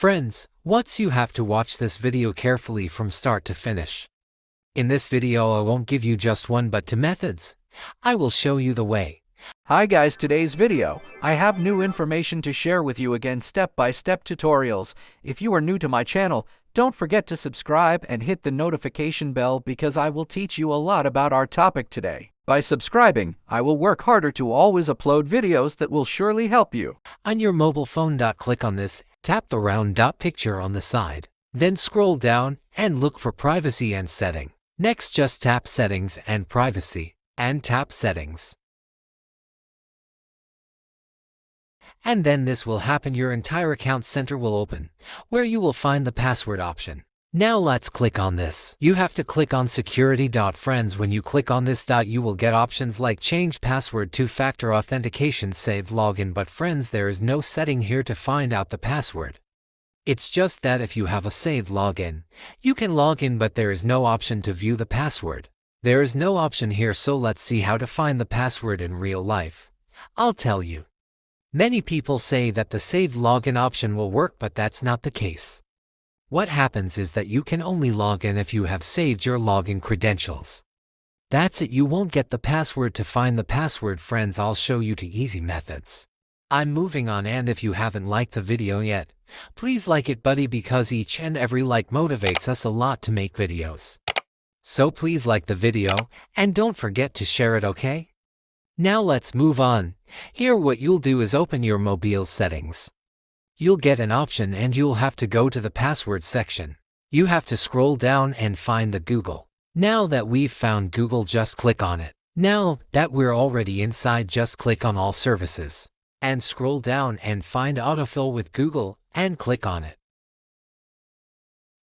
Friends, you have to watch this video carefully from start to finish. In this video I won't give you just one but two methods. I will show you the way. Hi guys, today's video, I have new information to share with you again, step-by-step tutorials. If you are new to my channel, don't forget to subscribe and hit the notification bell because I will teach you a lot about our topic today. By subscribing, I will work harder to always upload videos that will surely help you. On your mobile phone, click on this, tap the round dot picture on the side. Then scroll down and look for privacy and setting. Next, just tap settings and privacy and tap settings. And then this will happen. Your entire account center will open, where you will find the password option. Now let's click on this. You have to click on security. Friends, when you click on this you will get options like change password, two-factor authentication, save login. But friends, there is no setting here to find out the password. It's just that if you have a saved login, you can log in, but there is no option to view the password. There is no option here, so let's see how to find the password in real life. I'll tell you. Many people say that the saved login option will work, but that's not the case. What happens is that you can only log in if you have saved your login credentials. That's it, you won't get the password. To find the password, friends, I'll show you two easy methods. I'm moving on, and if you haven't liked the video yet, please like it, buddy, because each and every like motivates us a lot to make videos. So please like the video, and don't forget to share it, okay? Now let's move on. Here what you'll do is open your mobile settings. You'll get an option and you'll have to go to the password section. You have to scroll down and find the Google. Now that we've found Google, just click on it. Now that we're already inside, just click on all services and scroll down and find autofill with Google and click on it.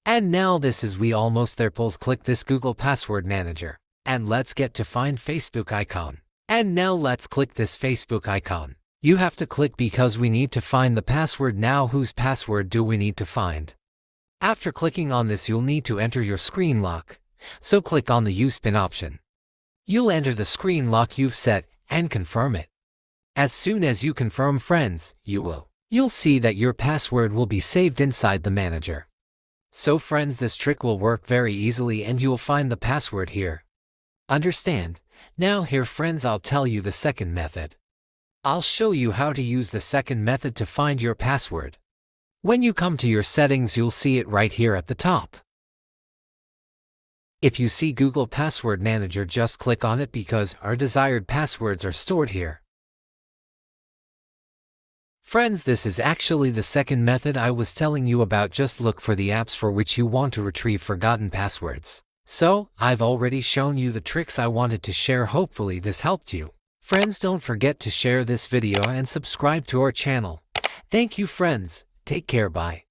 And now this is we almost there. Pulls click this Google Password Manager and let's get to find Facebook icon. And now let's click this Facebook icon. You have to click because we need to find the password. Now whose password do we need to find? After clicking on this, you'll need to enter your screen lock. So click on the use PIN option. You'll enter the screen lock you've set and confirm it. As soon as you confirm, friends, you'll see that your password will be saved inside the manager. So friends, this trick will work very easily and you'll find the password here. Understand? Now here, friends, I'll tell you the second method. I'll show you how to use the second method to find your password. When you come to your settings, you'll see it right here at the top. If you see Google Password Manager, just click on it because our desired passwords are stored here. Friends, this is actually the second method I was telling you about. Just look for the apps for which you want to retrieve forgotten passwords. So, I've already shown you the tricks I wanted to share. Hopefully this helped you. Friends, don't forget to share this video and subscribe to our channel. Thank you, friends. Take care. Bye.